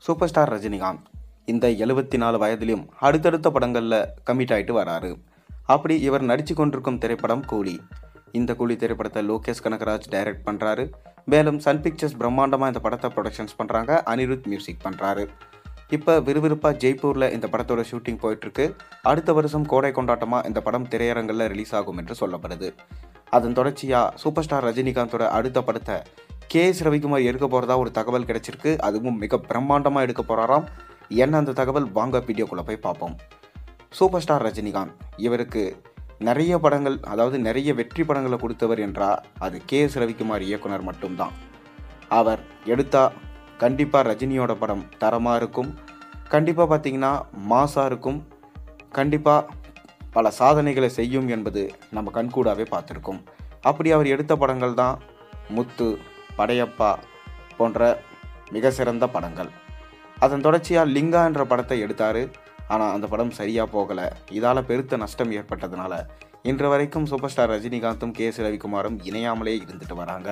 Super star Rajinikanth இந்த 74 வயதிலும் அடுத்தடுத்த படங்களில் கமிட் ஆகிட்டு வராரு. அப்படி இவர் நடித்து கொண்டிருக்கும் திரைப்படம் கூலி. இந்த கூலி திரைப்படத்தை லோகேஷ் கனகராஜ் டைரக்ட் பண்ணுறாரு. மேலும் சன் பிக்சர்ஸ் பிரம்மாண்டமாக இந்த படத்தை ப்ரொடக்ஷன்ஸ் பண்ணுறாங்க. அனிருத் மியூசிக் பண்ணுறாரு. இப்போ விறுவிறுப்பாக ஜெய்ப்பூரில் இந்த படத்தோட ஷூட்டிங் போயிட்டுருக்கு. அடுத்த வருஷம் கோடை கொண்டாட்டமாக இந்த படம் திரையரங்கில் ரிலீஸ் ஆகும் என்று சொல்லப்படுது. அதன் தொடர்ச்சியாக சூப்பர் ஸ்டார் ரஜினிகாந்தோட அடுத்த படத்தை கே.எஸ். ரவிக்குமார் எடுக்க போகிறதா ஒரு தகவல் கிடைச்சிருக்கு. அதுவும் மிக பிரம்மாண்டமாக எடுக்க போகிறாராம். என்ன அந்த தகவல், வாங்க வீடியோக்குள்ளே போய் பார்ப்போம். சூப்பர் ஸ்டார் ரஜினிகாந்த் இவருக்கு நிறைய படங்கள், அதாவது நிறைய வெற்றி படங்களை கொடுத்தவர் என்றால் அது கே.எஸ். ரவிக்குமார் இயக்குனர் மட்டும்தான். அவர் எடுத்தால் கண்டிப்பாக ரஜினியோட படம் தரமாக இருக்கும். கண்டிப்பாக பார்த்தீங்கன்னா மாசாக இருக்கும். கண்டிப்பாக பல சாதனைகளை செய்யும் என்பது நம்ம கண்கூடாவே பார்த்துருக்கோம். அப்படி அவர் எடுத்த படங்கள் தான் முத்து, படையப்பா போன்ற மிக சிறந்த படங்கள். அதன் தொடர்ச்சியாக லிங்கா என்ற படத்தை எடுத்தார். ஆனால் அந்த படம் சரியாக போகலை. இதால் பெருத்த நஷ்டம் ஏற்பட்டதுனால இன்று வரைக்கும் சூப்பர் ஸ்டார் ரஜினிகாந்தும் கே.எஸ். ரவிக்குமாரும் இணையாமலே இருந்துட்டு வராங்க.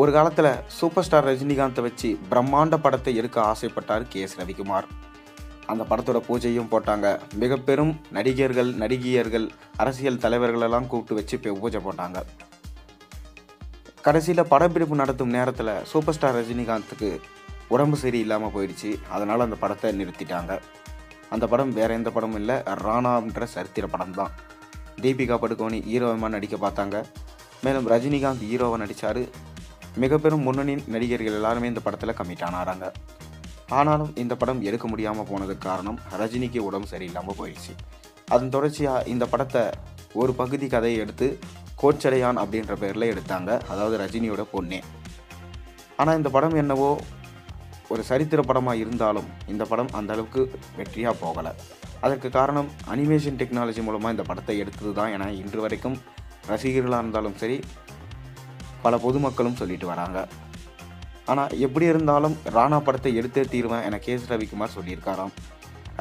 ஒரு காலத்தில் சூப்பர் ஸ்டார் ரஜினிகாந்தை வச்சு பிரம்மாண்ட படத்தை எடுக்க ஆசைப்பட்டார் கே.எஸ். ரவிக்குமார். அந்த படத்தோட பூஜையும் போட்டாங்க. மிக பெரும் நடிகர்கள், நடிகையர்கள், அரசியல் தலைவர்களெல்லாம் கூப்பிட்டு வச்சு பூஜை போட்டாங்க. கடைசியில் படப்பிடிப்பு நடத்தும் நேரத்தில் சூப்பர் ஸ்டார் ரஜினிகாந்துக்கு உடம்பு சரியில்லாமல் போயிடுச்சு. அதனால் அந்த படத்தை நிறுத்திட்டாங்க. அந்த படம் வேறு எந்த படமும் இல்லை, ராணான்ற சரித்திர படம் தான். தீபிகா படுகோனி ஹீரோவமாக நடிக்க பார்த்தாங்க. மேலும் ரஜினிகாந்த் ஹீரோவை நடித்தார். மிக பெரும் முன்னணி நடிகர்கள் எல்லாருமே இந்த படத்தில் கமிட் ஆனாராங்க. ஆனாலும் இந்த படம் எடுக்க முடியாமல் போனதுக்கு காரணம் ரஜினிக்கு உடம்பு சரியில்லாமல் போயிடுச்சு. அதன் தொடர்ச்சியாக இந்த படத்தை ஒரு பகுதி கதையை எடுத்து கோச்சடையான் அப்படின்ற பேரில் எடுத்தாங்க, அதாவது ரஜினியோட பொண்ணே. ஆனால் இந்த படம் என்னவோ ஒரு சரித்திர படமாக இருந்தாலும் இந்த படம் அந்த அளவுக்கு வெற்றியாக போகலை. அதற்கு காரணம் அனிமேஷன் டெக்னாலஜி மூலமாக இந்த படத்தை எடுத்தது தான் என இன்று வரைக்கும் ரசிகர்களாக இருந்தாலும் சரி பல பொதுமக்களும் சொல்லிட்டு வராங்க. ஆனால் எப்படி இருந்தாலும் ராணா படத்தை எடுத்தே தீருவேன் என கே.எஸ். ரவிக்குமார் சொல்லியிருக்காராம்.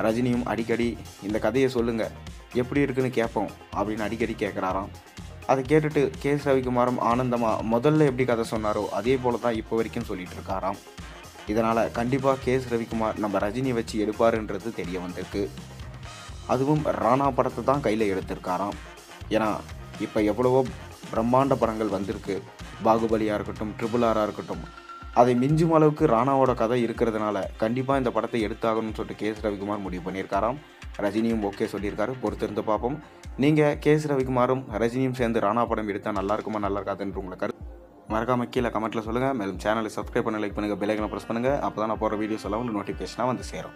ரஜினியும் அடிக்கடி இந்த கதையை சொல்லுங்கள், எப்படி இருக்குன்னு கேட்போம் அப்படின்னு அடிக்கடி கேட்குறாராம். அதை கேட்டுட்டு கே.எஸ். ரவிக்குமாரும் ஆனந்தமாக முதல்ல எப்படி கதை சொன்னாரோ அதே போல தான் இப்போ வரைக்கும் சொல்லிட்டு இருக்காராம். இதனால் கண்டிப்பாக கே.எஸ். ரவிக்குமார் நம்ம ரஜினியை வச்சு எடுப்பாருன்றது தெரிய வந்திருக்கு. அதுவும் ராணா படத்தை தான் கையில் எடுத்திருக்காராம். ஏன்னா இப்போ எவ்வளவோ பிரம்மாண்ட படங்கள் வந்திருக்கு. பாகுபலியாக இருக்கட்டும், RRR இருக்கட்டும், அதை மிஞ்சும் அளவுக்கு ராணாவோட கதை இருக்கிறதுனால கண்டிப்பாக இந்த படத்தை எடுத்தாகணும்னு சொல்லிட்டு கே.எஸ். ரவிக்குமார் முடிவு பண்ணியிருக்காராம். ரஜினியும் ஓகே சொல்லியிருக்காரு. பொறுத்திருந்து பார்ப்போம். நீங்கள் கே.எஸ். ரவிக்குமாரும் ரஜினியும் சேர்ந்து ராணா படம் எடுத்தால் நல்லா இருக்குமா நல்லா இருக்காதுன்ற உங்களை கருத்து மறக்காமல் கீழே கமெண்ட்டில் சொல்லுங்கள். மேலும் சேனலை சப்ஸ்கிரைப் பண்ண, லைக் பண்ணுங்கள், பெல் ஐகானை ப்ரெஸ் பண்ணுங்கள். அப்போ தான் நான் போகிற வீடியோஸ் எல்லாம் உங்களுக்கு நோட்டிஃபிகேஷனாக வந்து சேரும்.